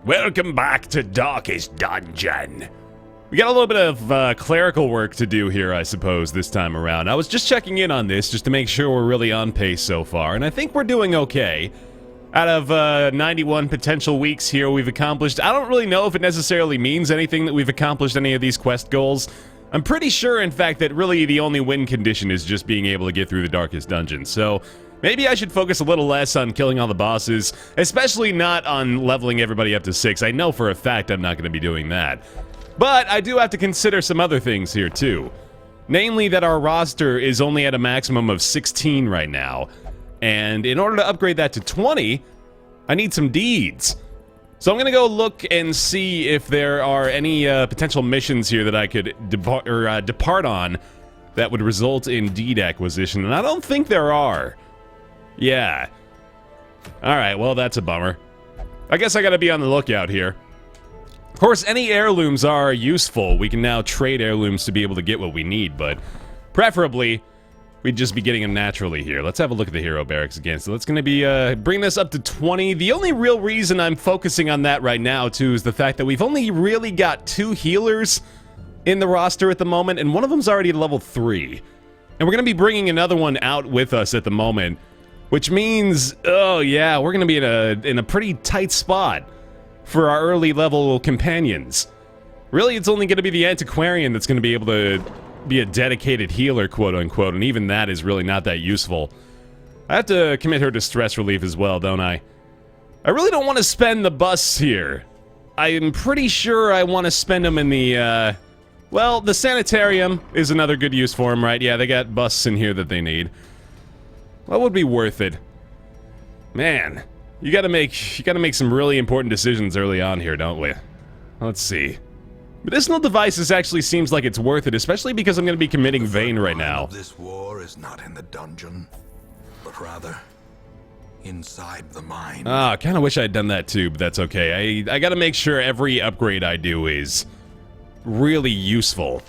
Welcome back to Darkest Dungeon. We got a little bit of clerical work to do here, I suppose, this time around. I was just checking in on this just to make sure we're really on pace so far, and I think we're doing okay. Out of 91 potential weeks here we've accomplished, I don't really know if it necessarily means anything that we've accomplished any of these quest goals. I'm pretty sure, in fact, that really the only win condition is just being able to get through the Darkest Dungeon, so maybe I should focus a little less on killing all the bosses, especially not on leveling everybody up to 6. I know for a fact I'm not going to be doing that. But I do have to consider some other things here, too. Namely that our roster is only at a maximum of 16 right now. And in order to upgrade that to 20, I need some deeds. So I'm going to go look and see if there are any potential missions here that I could depart on that would result in deed acquisition. And I don't think there are. Yeah. Alright, well, that's a bummer. I guess I gotta be on the lookout here. Of course, any heirlooms are useful. We can now trade heirlooms to be able to get what we need, but preferably, we'd just be getting them naturally here. Let's have a look at the hero barracks again. So that's gonna be, bring this up to 20. The only real reason I'm focusing on that right now, too, is the fact that we've only really got 2 healers in the roster at the moment, and one of them's already at level 3. And we're gonna be bringing another one out with us at the moment. Which means, oh yeah, we're gonna be in a pretty tight spot for our early level companions. Really, it's only gonna be the antiquarian that's gonna be able to be a dedicated healer, quote unquote, and even that is really not that useful. I have to commit her to stress relief as well, don't I? I really don't want to spend the busts here. I'm pretty sure I want to spend them in the, well, the sanitarium is another good use for them, right? Yeah, they got busts in here that they need. What would be worth it? Man, you gotta make some really important decisions early on here, don't we? Let's see. Medicinal devices actually seems like it's worth it, especially because I'm gonna be committing Vane right now. This war is not in the dungeon, but rather inside the mind. Ah, I kinda wish I had done that too, but that's okay. I gotta make sure every upgrade I do is really useful.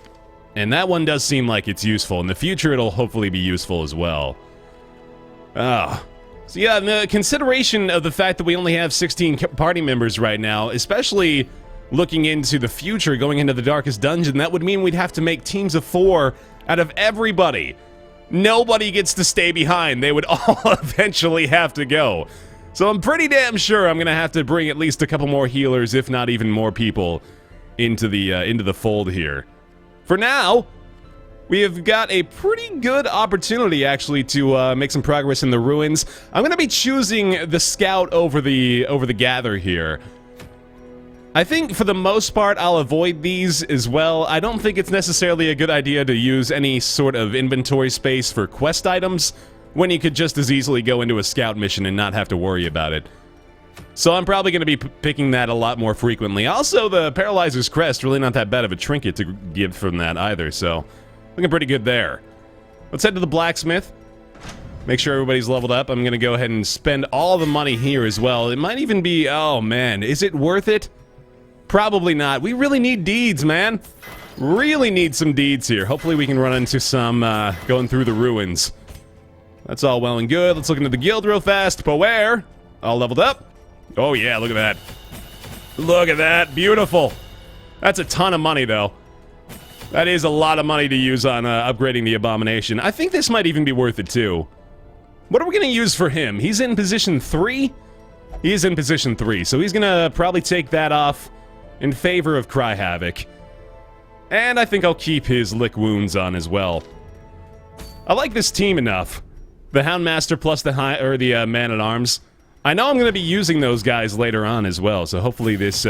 And that one does seem like it's useful. In the future, it'll hopefully be useful as well. Ah. So yeah, the consideration of the fact that we only have 16 party members right now, especially looking into the future, going into the Darkest Dungeon, that would mean we'd have to make teams of 4 out of everybody. Nobody gets to stay behind. They would all eventually have to go. So I'm pretty damn sure I'm gonna have to bring at least a couple more healers, if not even more people, into the fold here. For now, we have got a pretty good opportunity, actually, to make some progress in the ruins. I'm going to be choosing the scout over the gather here. I think, for the most part, I'll avoid these as well. I don't think it's necessarily a good idea to use any sort of inventory space for quest items when you could just as easily go into a scout mission and not have to worry about it. So I'm probably going to be picking that a lot more frequently. Also, the Paralyzer's Crest, really not that bad of a trinket to give from that either, so looking pretty good there. Let's head to the blacksmith. Make sure everybody's leveled up. I'm gonna go ahead and spend all the money here as well. It might even be, oh man, is it worth it? Probably not. We really need deeds, man. Really need some deeds here. Hopefully we can run into some going through the ruins. That's all well and good. Let's look into the guild real fast. Baer, all leveled up. Oh yeah, look at that. Look at that, beautiful. That's a ton of money though. That is a lot of money to use on upgrading the Abomination. I think this might even be worth it, too. What are we going to use for him? He's in position 3? He is in position 3, so he's going to probably take that off in favor of Cry Havoc. And I think I'll keep his Lick Wounds on as well. I like this team enough. The Houndmaster plus the Man-at-Arms. I know I'm going to be using those guys later on as well, so hopefully this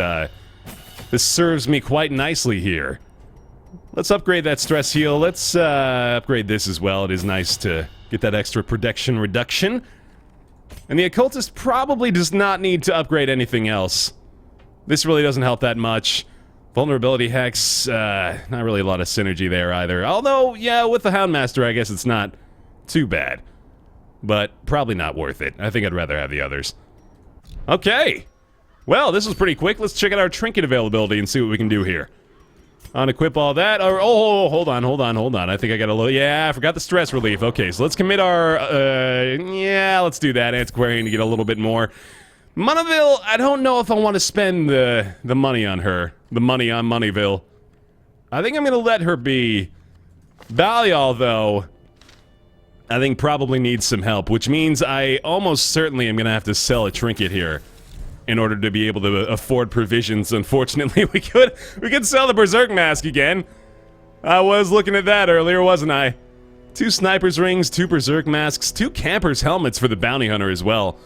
serves me quite nicely here. Let's upgrade that stress heal. Let's upgrade this as well. It is nice to get that extra protection reduction. And the occultist probably does not need to upgrade anything else. This really doesn't help that much. Vulnerability hex, not really a lot of synergy there either. Although, yeah, with the Houndmaster, I guess it's not too bad. But probably not worth it. I think I'd rather have the others. Okay. Well, this was pretty quick. Let's check out our trinket availability and see what we can do here. Unequip all that. Or, oh, hold on. I think I got a little... Yeah, I forgot the stress relief. Okay, so let's commit our... yeah, let's do that. Antiquarian to get a little bit more. Moneyville, I don't know if I want to spend the money on her. The money on Moneyville. I think I'm going to let her be. Balial, though, I think probably needs some help, which means I almost certainly am going to have to sell a trinket here in order to be able to afford provisions. Unfortunately, we could sell the Berserk Mask again. I was looking at that earlier, wasn't I? 2 Sniper's Rings, 2 Berserk Masks, 2 Camper's Helmets for the Bounty Hunter as well.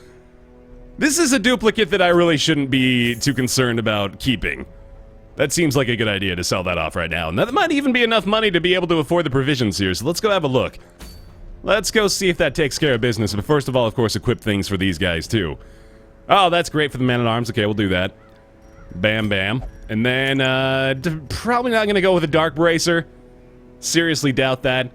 This is a duplicate that I really shouldn't be too concerned about keeping. That seems like a good idea to sell that off right now. And that might even be enough money to be able to afford the provisions here, so let's go have a look. Let's go see if that takes care of business, but first of all, of course, equip things for these guys, too. Oh, that's great for the Man-at-Arms. Okay, we'll do that. Bam, bam. And then, probably not gonna go with a Dark Bracer. Seriously doubt that.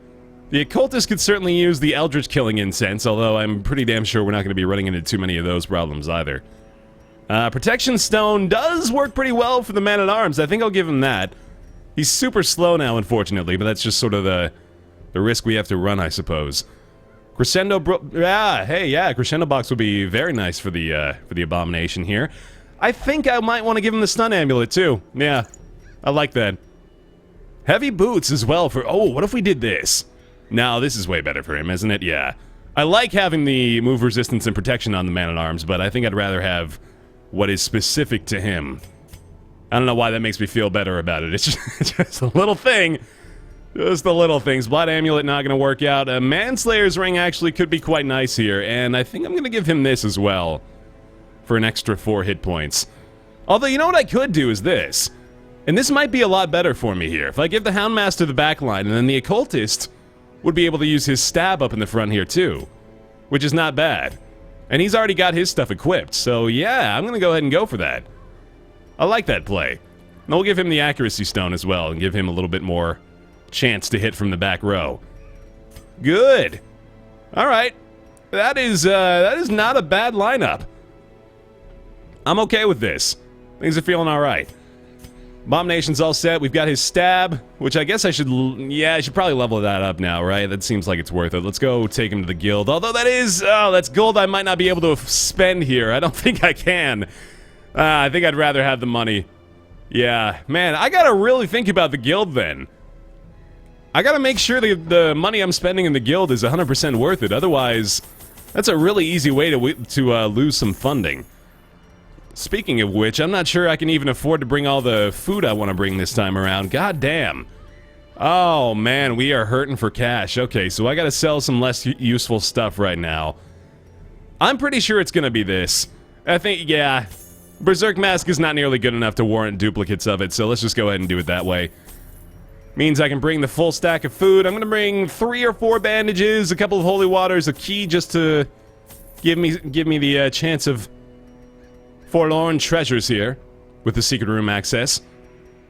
The Occultist could certainly use the Eldritch Killing Incense, although I'm pretty damn sure we're not going to be running into too many of those problems either. Protection Stone does work pretty well for the Man-at-Arms. I think I'll give him that. He's super slow now, unfortunately, but that's just sort of the risk we have to run, I suppose. Crescendo Crescendo Box would be very nice for the Abomination here. I think I might want to give him the Stun Amulet, too. Yeah, I like that. Heavy Boots as well for... Oh, what if we did this? No, this is way better for him, isn't it? Yeah. I like having the move resistance and protection on the Man-at-Arms, but I think I'd rather have what is specific to him. I don't know why that makes me feel better about it. It's just a little thing. Just the little things. Blood Amulet not going to work out. A Manslayer's Ring actually could be quite nice here, and I think I'm going to give him this as well for an extra 4 hit points. Although, you know what I could do is this. And this might be a lot better for me here. If I give the Houndmaster the backline, and then the Occultist would be able to use his stab up in the front here too, which is not bad. And he's already got his stuff equipped, so yeah, I'm gonna go ahead and go for that. I like that play. And we'll give him the Accuracy Stone as well, and give him a little bit more chance to hit from the back row. Good. Alright. That is not a bad lineup. I'm okay with this. Things are feeling alright. Abomination's all set. We've got his stab, which I guess I should... Yeah, I should probably level that up now, right? That seems like it's worth it. Let's go take him to the guild. Although that is... Oh, that's gold I might not be able to spend here. I don't think I can. I think I'd rather have the money. Yeah. Man, I gotta really think about the guild then. I gotta make sure the money I'm spending in the guild is 100% worth it. Otherwise, that's a really easy way to lose some funding. Speaking of which, I'm not sure I can even afford to bring all the food I want to bring this time around. God damn. Oh, man, we are hurting for cash. Okay, so I gotta sell some less useful stuff right now. I'm pretty sure it's gonna be this. I think, yeah, Berserk Mask is not nearly good enough to warrant duplicates of it, so let's just go ahead and do it that way. Means I can bring the full stack of food. I'm gonna bring 3 or 4 bandages, a couple of holy waters, a key just to give me the chance of forlorn treasures here with the secret room access.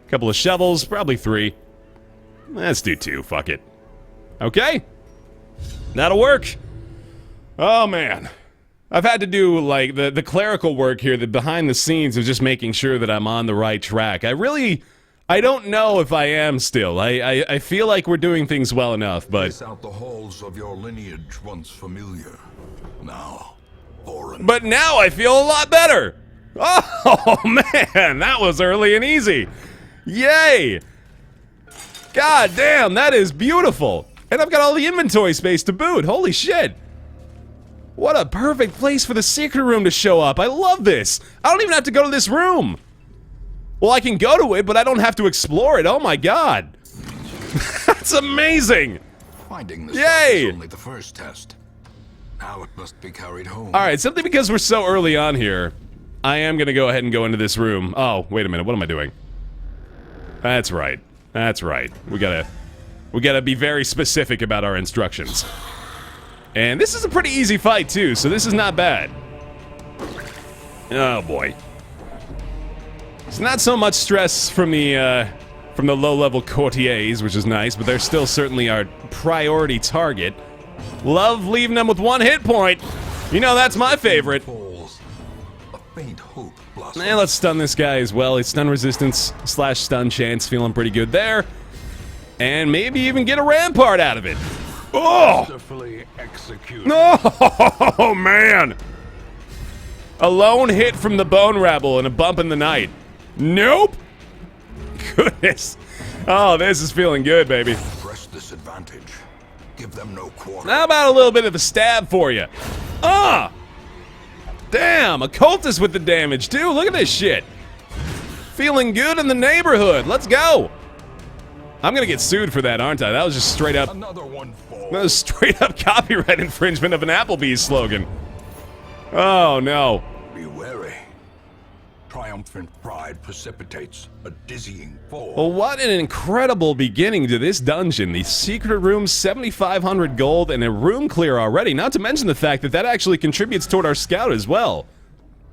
A couple of shovels, probably 3. Let's do 2, fuck it. Okay. That'll work. Oh man. I've had to do like the clerical work here, the behind the scenes of just making sure that I'm on the right track. I don't know if I am still. I feel like we're doing things well enough, but... Trace out the halls of your lineage once familiar. Now, foreign. But now I feel a lot better! Oh, man! That was early and easy! Yay! God damn, that is beautiful! And I've got all the inventory space to boot! Holy shit! What a perfect place for the secret room to show up! I love this! I don't even have to go to this room! Well, I can go to it, but I don't have to explore it. Oh my god! That's amazing! Finding the Yay! stuff is only the first test. Now it must be carried home. Alright, simply because we're so early on here, I am gonna go ahead and go into this room. Oh, wait a minute, what am I doing? That's right. That's right. We gotta be very specific about our instructions. And this is a pretty easy fight, too, so this is not bad. Oh, boy. It's not so much stress from the low-level courtiers, which is nice, but they're still certainly our priority target. Love leaving them with 1 hit point. You know, that's my favorite. A faint hope blossoms. And let's stun this guy as well. His stun resistance / stun chance feeling pretty good there. And maybe even get a rampart out of it. Oh! Executed. Oh, man! A lone hit from the bone rabble and a bump in the night. Nope. Goodness. Oh, this is feeling good, baby. Press this advantage. Give them no quarter. How about a little bit of a stab for you? Ah! Damn, a cultist with the damage, too. Look at this shit. Feeling good in the neighborhood. Let's go. I'm gonna get sued for that, aren't I? That was just straight up... Another one falls. That was straight up copyright infringement of an Applebee's slogan. Oh, no. Be wary. Triumphant pride precipitates a dizzying fall. Well, what an incredible beginning to this dungeon. The secret room, 7,500 gold, and a room clear already. Not to mention the fact that that actually contributes toward our scout as well.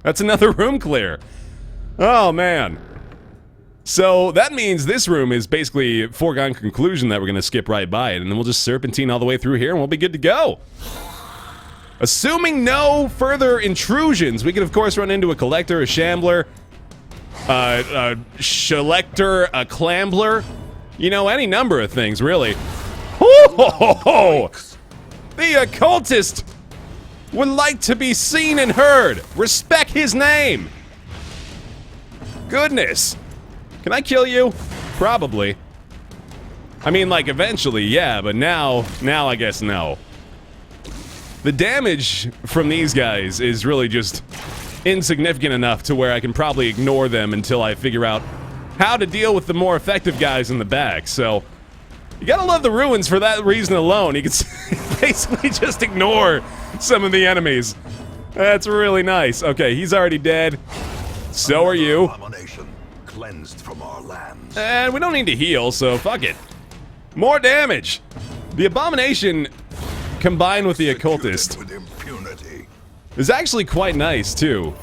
That's another room clear. Oh, man. So that means this room is basically a foregone conclusion that we're going to skip right by it, and then we'll just serpentine all the way through here, and we'll be good to go. Assuming no further intrusions, we could of course run into a collector, a shambler, a selector, a clambler, you know, any number of things, really. Ho-ho-ho-ho! The occultist would like to be seen and heard. Respect his name. Goodness. Can I kill you? Probably. I mean, like, eventually, yeah, but now I guess no. The damage from these guys is really just insignificant enough to where I can probably ignore them until I figure out how to deal with the more effective guys in the back. So, you gotta love the ruins for that reason alone. You can basically just ignore some of the enemies. That's really nice. Okay, he's already dead. So are you. Abomination cleansed from our lands. And we don't need to heal, so fuck it. More damage. The abomination combined with the occultist With impunity. is actually quite nice too.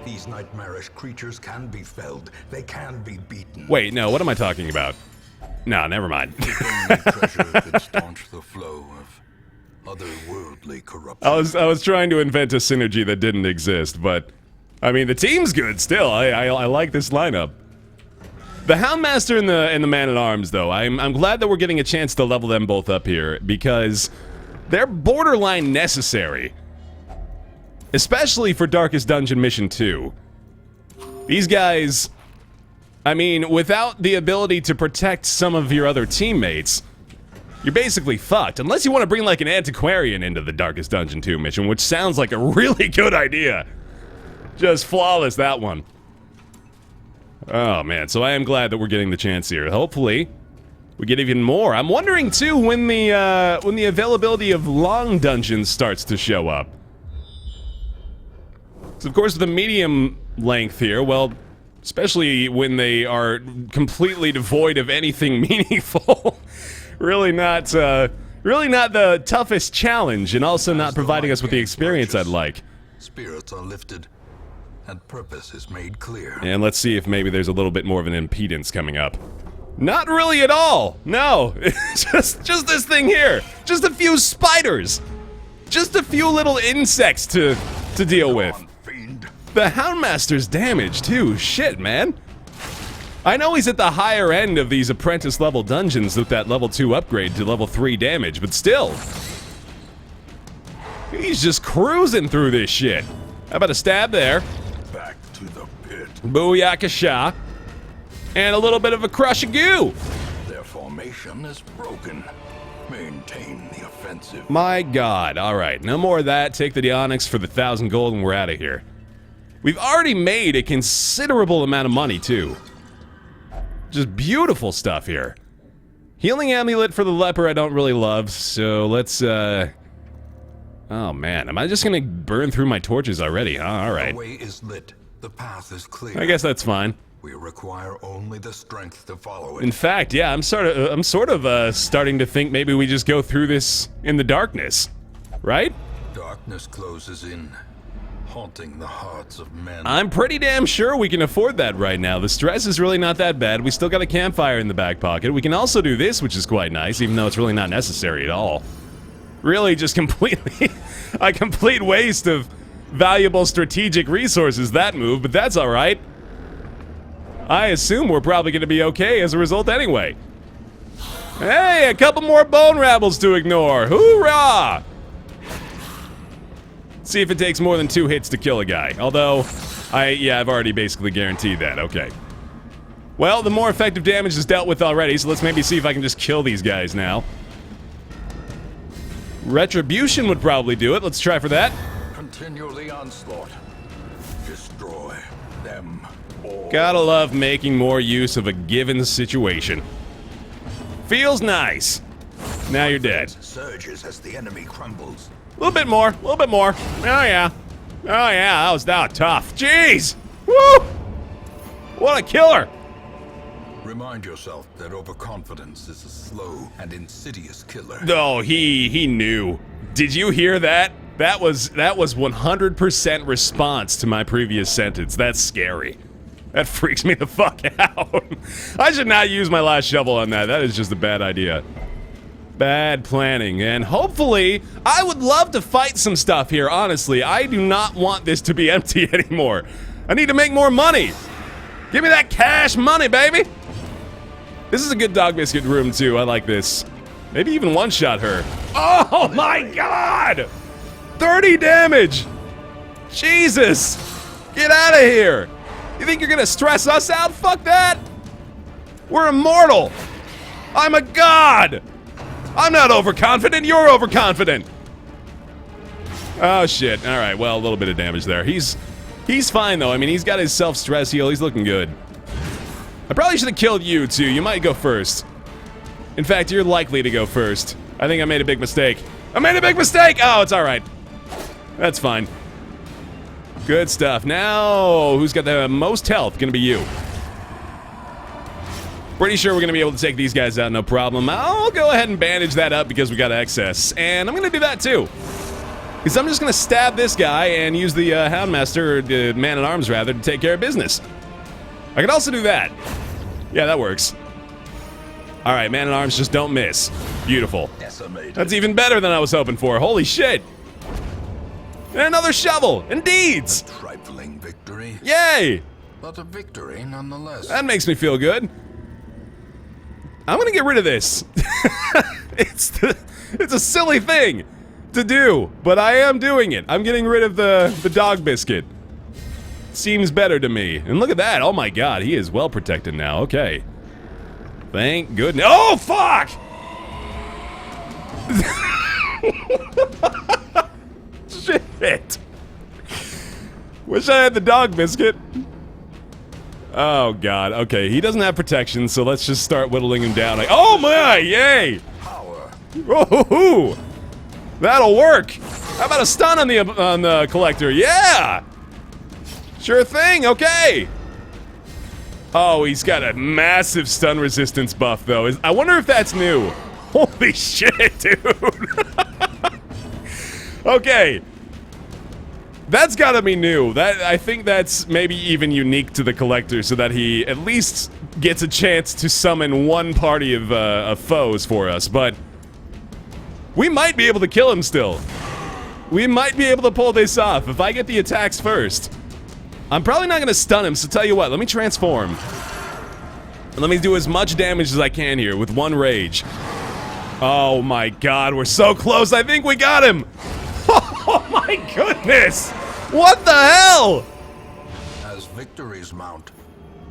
These nightmarish creatures can be felled. They can be beaten. Wait, no, what am I talking about? No, never mind. Only treasure could staunch the flow of otherworldly corruption. I was trying to invent a synergy that didn't exist, but I mean the team's good still. I like this lineup. The Houndmaster and the Man-at-Arms, though, I'm glad that we're getting a chance to level them both up here, because they're borderline necessary. Especially for Darkest Dungeon Mission 2. These guys, I mean, without the ability to protect some of your other teammates, you're basically fucked. Unless you want to bring, like, an antiquarian into the Darkest Dungeon 2 mission, which sounds like a really good idea. Just flawless, that one. Oh, man, so I am glad that we're getting the chance here. Hopefully, we get even more. I'm wondering, too, when the availability of long dungeons starts to show up. So, of course, the medium length here, well, especially when they are completely devoid of anything meaningful. really not the toughest challenge, and also not providing us with the experience I'd like. Spirits are lifted, and purpose is made clear. And let's see if maybe there's a little bit more of an impedance coming up. Not really at all. No, just this thing here. Just a few spiders. Just a few little insects to deal with. Fiend. The Houndmaster's damage too. Shit, man. I know he's at the higher end of these apprentice level dungeons with that level 2 upgrade to level 3 damage, but still. He's just cruising through this shit. How about a stab there? Back to the pit. Booyakasha. And a little bit of a crush of goo. Their formation is broken. Maintain the offensive. My god. Alright, no more of that. Take the Dionyx for the 1,000 gold and we're out of here. We've already made a considerable amount of money, too. Just beautiful stuff here. Healing amulet for the leper I don't really love, so let's, Oh man, am I just gonna burn through my torches already? Huh? Alright. The way is lit. The path is clear. I guess that's fine. We require only the strength to follow it. In fact, yeah, I'm sort of starting to think maybe we just go through this in the darkness. Right? Darkness closes in, haunting the hearts of men. I'm pretty damn sure we can afford that right now. The stress is really not that bad. We still got a campfire in the back pocket. We can also do this, which is quite nice, even though it's really not necessary at all. Really just completely a complete waste of valuable strategic resources, that move, but that's alright. I assume we're probably going to be okay as a result anyway. Hey, a couple more bone rabbles to ignore. Hoorah! See if it takes more than 2 hits to kill a guy. Although, I've already basically guaranteed that. Okay. Well, the more effective damage is dealt with already, so let's maybe see if I can just kill these guys now. Retribution would probably do it. Let's try for that. Continue the onslaught. Destroy them all. Gotta love making more use of a given situation. Feels nice. Now you're dead. Surges as the enemy crumbles. A little bit more. A little bit more. Oh, yeah. Oh, yeah. That was tough. Jeez. Woo! What a killer. Remind yourself that overconfidence is a slow and insidious killer. Oh, he knew. Did you hear that? That was 100% response to my previous sentence. That's scary. That freaks me the fuck out. I should not use my last shovel on that. That is just a bad idea. Bad planning. And hopefully, I would love to fight some stuff here, honestly. I do not want this to be empty anymore. I need to make more money. Give me that cash money, baby. This is a good dog biscuit room, too. I like this. Maybe even one-shot her. Oh, my God! 30 damage! Jesus! Get out of here! You think you're gonna stress us out? Fuck that! We're immortal! I'm a god! I'm not overconfident, you're overconfident! Oh, shit. Alright, well, a little bit of damage there. He's fine, though. I mean, he's got his self-stress heal. He's looking good. I probably should have killed you, too. You might go first. In fact, you're likely to go first. I think I made a big mistake. I made a big mistake! Oh, it's alright. That's fine. Good stuff. Now, who's got the most health? Gonna be you. Pretty sure we're gonna be able to take these guys out, no problem. I'll go ahead and bandage that up because we got excess. And I'm gonna do that, too. Because I'm just gonna stab this guy and use the Houndmaster, or the Man-at-Arms, rather, to take care of business. I could also do that. Yeah, that works. Alright, Man-at-Arms, just don't miss. Beautiful. Decimated. That's even better than I was hoping for. Holy shit! And another shovel! Indeed! Trifling victory, Yay! but a victory nonetheless. That makes me feel good. I'm gonna get rid of this. It's a silly thing to do, but I am doing it. I'm getting rid of the dog biscuit. Seems better to me. And look at that. Oh my god, he is well protected now. Okay. Thank goodness. Oh, fuck! Shit. Wish I had the dog biscuit. Oh god. Okay, he doesn't have protection, so let's just start whittling him down. Oh my! Yay! Power. Oh, that'll work. How about a stun on the collector? Yeah. Sure thing. Okay. Oh, he's got a massive stun resistance buff, though. I wonder if that's new. Holy shit, dude. Okay. That's gotta be new. I think that's maybe even unique to the collector, so that he at least gets a chance to summon one party of foes for us. But we might be able to kill him still. We might be able to pull this off if I get the attacks first. I'm probably not gonna stun him, so tell you what, let me transform. Let me do as much damage as I can here with one rage. Oh my god, we're so close, I think we got him! Oh my goodness! What the hell? As victories mount,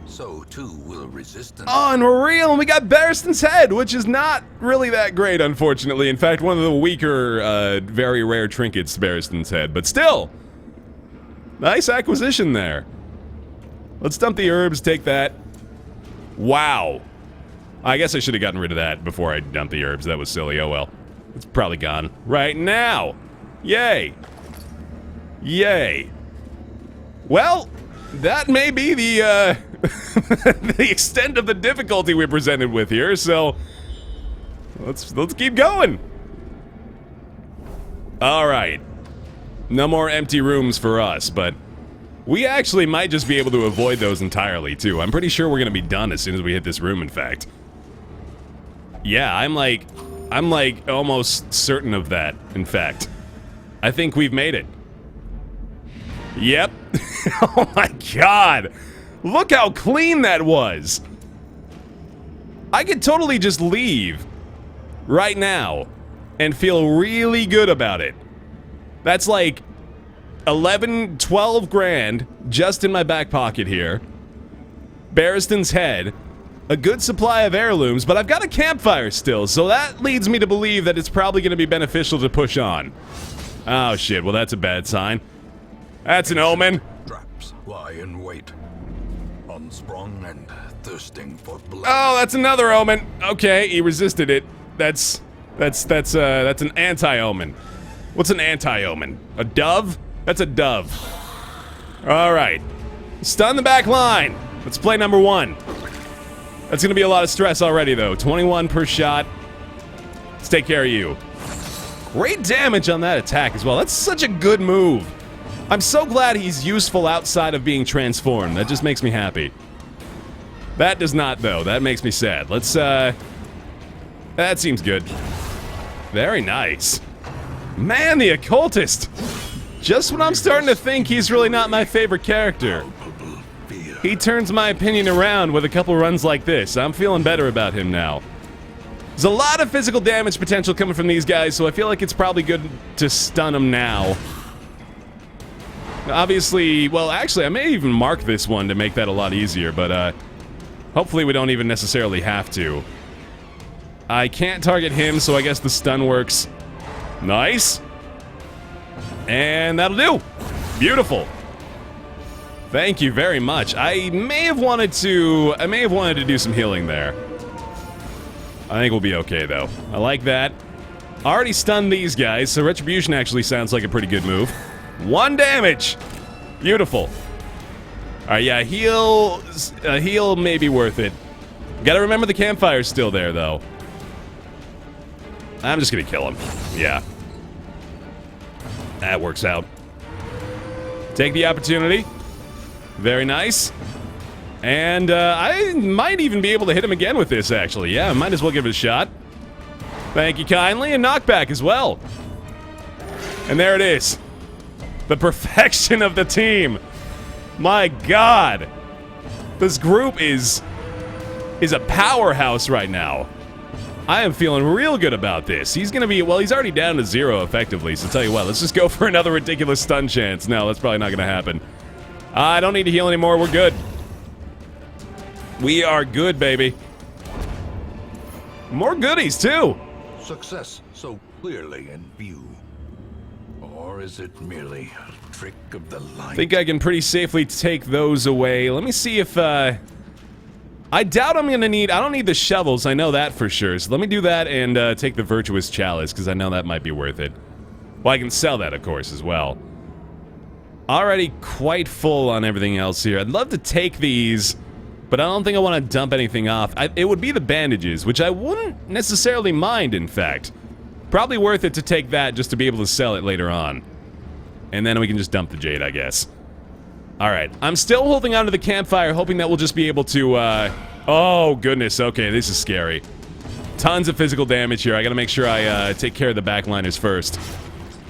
so too will resistance. Oh, and we're real, and we got Barristan's head, which is not really that great, unfortunately. In fact, one of the weaker, very rare trinkets, Barristan's head, but still! Nice acquisition there. Let's dump the herbs, take that. Wow. I guess I should have gotten rid of that before I dumped the herbs. That was silly. Oh well. It's probably gone right now. Yay. Yay. Well, that may be the, the extent of the difficulty we're presented with here, so let's keep going. All right. No more empty rooms for us, but we actually might just be able to avoid those entirely, too. I'm pretty sure we're gonna be done as soon as we hit this room, in fact. Yeah, I'm like almost certain of that, in fact. I think we've made it. Yep. Oh my god! Look how clean that was! I could totally just leave right now and feel really good about it. That's like 11, 12 grand just in my back pocket here. Barristan's head. A good supply of heirlooms, but I've got a campfire still, so that leads me to believe that it's probably going to be beneficial to push on. Oh shit, well that's a bad sign. That's an omen. Traps lie in wait, unsprung and thirsting for blood. Oh, that's another omen. Okay, he resisted it. That's an anti-omen. What's an anti-omen? A dove? That's a dove. All right. Stun the back line. Let's play number 1. That's gonna be a lot of stress already, though. 21 per shot. Let's take care of you. Great damage on that attack as well. That's such a good move. I'm so glad he's useful outside of being transformed. That just makes me happy. That does not, though. That makes me sad. Let's, that seems good. Very nice. Man, the occultist. Just when I'm starting to think he's really not my favorite character. He turns my opinion around with a couple runs like this. I'm feeling better about him now. There's a lot of physical damage potential coming from these guys, so I feel like it's probably good to stun them now. Obviously, well, actually, I may even mark this one to make that a lot easier, but hopefully we don't even necessarily have to. I can't target him, so I guess the stun works. Nice. And that'll do. Beautiful. Thank you very much. I may have wanted to do some healing there. I think we'll be okay, though. I like that. Already stunned these guys, so Retribution actually sounds like a pretty good move. 1 damage! Beautiful. Alright, yeah, heal may be worth it. Gotta remember the campfire's still there, though. I'm just gonna kill him. Yeah. That works out. Take the opportunity. Very nice. And I might even be able to hit him again with this, actually. Yeah, might as well give it a shot. Thank you kindly, and knockback as well. And there it is. The perfection of the team. My God. This group is a powerhouse right now. I am feeling real good about this. He's gonna be, well, he's already down to 0 effectively, so tell you what, let's just go for another ridiculous stun chance. No, that's probably not gonna happen. I don't need to heal anymore, we're good. We are good, baby. More goodies, too. Success so clearly in view. Or is it merely a trick of the light? I think I can pretty safely take those away. Let me see if, I doubt I'm gonna need, I don't need the shovels, I know that for sure. So let me do that and take the Virtuous Chalice, because I know that might be worth it. Well, I can sell that, of course, as well. Already quite full on everything else here. I'd love to take these, but I don't think I want to dump anything off. It would be the bandages, which I wouldn't necessarily mind, in fact. Probably worth it to take that just to be able to sell it later on. And then we can just dump the jade, I guess. Alright, I'm still holding onto the campfire, hoping that we'll just be able to, oh, goodness, okay, this is scary. Tons of physical damage here. I gotta make sure I, take care of the backliners first.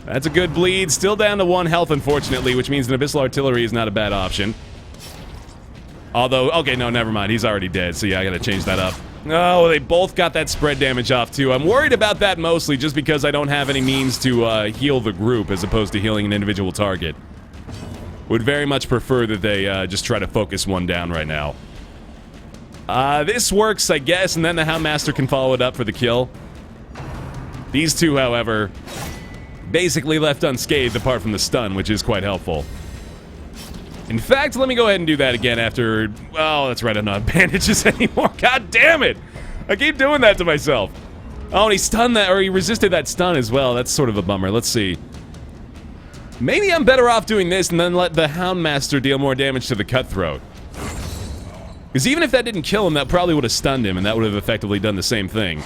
That's a good bleed. Still down to 1 health, unfortunately, which means an Abyssal Artillery is not a bad option. Although, okay, no, never mind. He's already dead, so yeah, I gotta change that up. Oh, they both got that spread damage off, too. I'm worried about that mostly just because I don't have any means to, heal the group as opposed to healing an individual target. Would very much prefer that they, just try to focus one down right now. This works, I guess, and then the Houndmaster can follow it up for the kill. These two, however, basically left unscathed apart from the stun, which is quite helpful. In fact, let me go ahead and do that again after... Oh, that's right, I'm not bandages anymore. God damn it! I keep doing that to myself. Oh, and he stunned that, or he resisted that stun as well. That's sort of a bummer. Let's see. Maybe I'm better off doing this and then let the Houndmaster deal more damage to the Cutthroat. Because even if that didn't kill him, that probably would have stunned him, and that would have effectively done the same thing.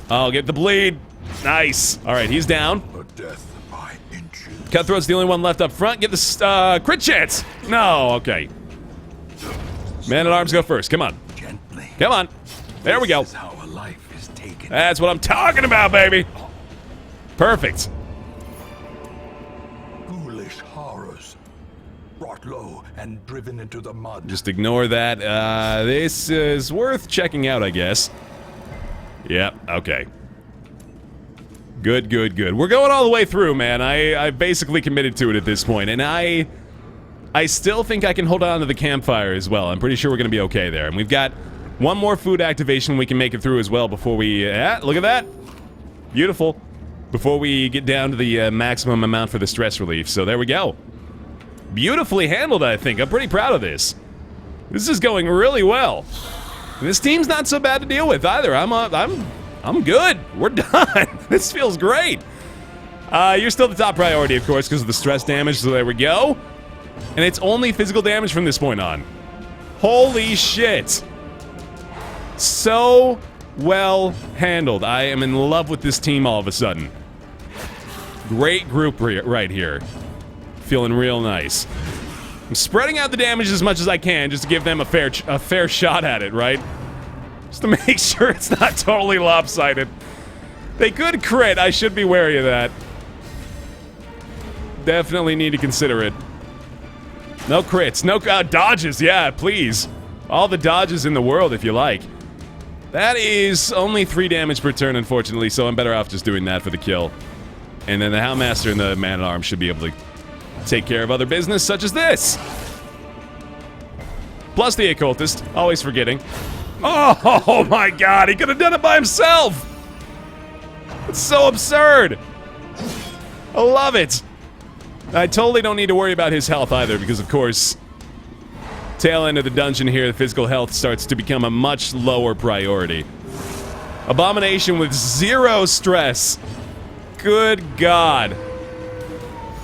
Oh, get the bleed. Nice. Alright, he's down. Cutthroat's the only one left up front. Get the crit chance. No, okay. Man-at-Arms go first. Come on. Come on. There we go. That's what I'm talking about, baby. Perfect. Foolish horrors. Brought low and driven into the mud. Just ignore that. This is worth checking out, I guess. Yep, okay. Good, good, good. We're going all the way through, man. I've basically committed to it at this point, and I still think I can hold on to the campfire as well. I'm pretty sure we're going to be okay there. And we've got one more food activation we can make it through as well before we... look at that! Beautiful. Before we get down to the maximum amount for the stress relief. So there we go. Beautifully handled, I think. I'm pretty proud of this. This is going really well. This team's not so bad to deal with either. I'm good. We're done. This feels great. You're still the top priority, of course, because of the stress damage, so there we go. And it's only physical damage from this point on. Holy shit. So well handled. I am in love with this team all of a sudden. Great group right here. Feeling real nice. I'm spreading out the damage as much as I can just to give them a fair shot at it, right? Just to make sure it's not totally lopsided. They could crit. I should be wary of that. Definitely need to consider it. No crits. No dodges. Yeah, please. All the dodges in the world, if you like. That is only 3 damage per turn, unfortunately, so I'm better off just doing that for the kill. And then the Houndmaster and the Man-at-Arms should be able to take care of other business, such as this. Plus the Occultist. Always forgetting. Oh my god, he could have done it by himself! It's so absurd! I love it! I totally don't need to worry about his health either, because of course, tail end of the dungeon here, the physical health starts to become a much lower priority. Abomination with 0 stress. Good god.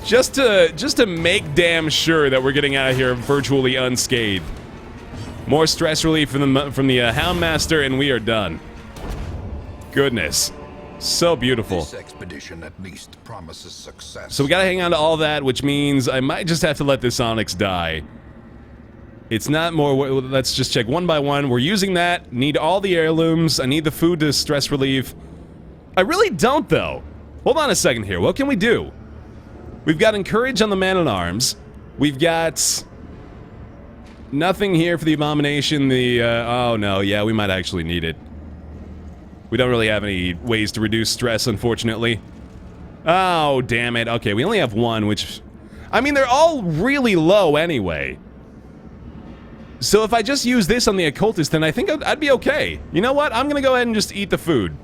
Just to make damn sure that we're getting out of here virtually unscathed. More stress relief from the Houndmaster, and we are done. Goodness. So beautiful. This expedition at least promises success. So we gotta hang on to all that, which means I might just have to let this Onyx die. It's not more... Let's just check one by one. We're using that. Need all the heirlooms. I need the food to stress relieve. I really don't, though. Hold on a second here. What can we do? We've got Encourage on the Man-at-Arms. We've got... nothing here for the Abomination. Oh no, yeah, we might actually need it. We don't really have any ways to reduce stress, unfortunately. Oh, damn it. Okay, we only have one, which... I mean, they're all really low anyway. So if I just use this on the Occultist, then I think I'd be okay. You know what? I'm gonna go ahead and just eat the food.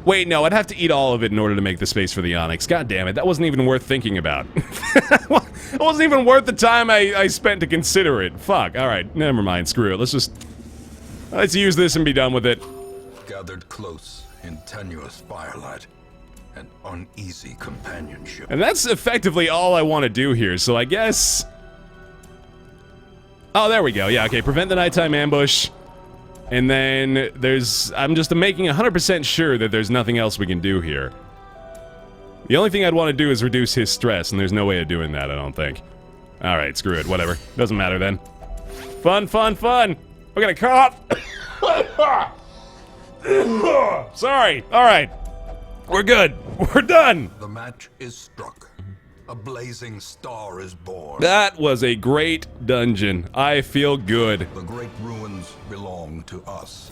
Wait, no, I'd have to eat all of it in order to make the space for the Onyx. God damn it, that wasn't even worth thinking about. It wasn't even worth the time I spent to consider it. Fuck, alright, never mind, screw it. Let's use this and be done with it. Gathered close in tenuous firelight, an uneasy companionship. And that's effectively all I want to do here, so I guess... Oh, there we go, yeah, okay, prevent the nighttime ambush. And then there's... I'm just making 100% sure that there's nothing else we can do here. The only thing I'd want to do is reduce his stress, and there's no way of doing that, I don't think. Alright, screw it, whatever. Doesn't matter then. Fun, fun, fun! I got a cough! Sorry, alright. We're good. We're done! The match is struck. A blazing star is born. That was a great dungeon. I feel good. The great ruins belong to us.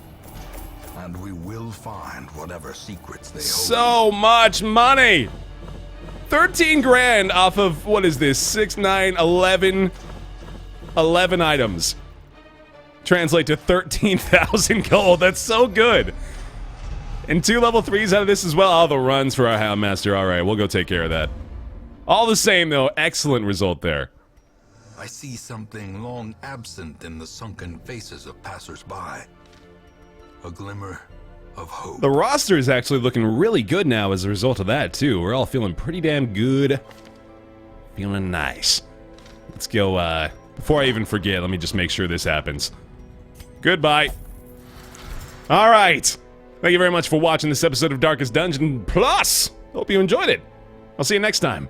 And we will find whatever secrets they hold. So much money! 13 grand off of, what is this, 6, 9, 11 items. Translate to 13,000 gold. That's so good. And 2 level 3s out of this as well. All the runs for our Houndmaster. Alright, we'll go take care of that. All the same, though, excellent result there. I see something long absent in the sunken faces of passers-by. A glimmer of hope. The roster is actually looking really good now as a result of that, too. We're all feeling pretty damn good. Feeling nice. Let's go, before I even forget, let me just make sure this happens. Goodbye. Alright. Thank you very much for watching this episode of Darkest Dungeon Plus. Hope you enjoyed it. I'll see you next time.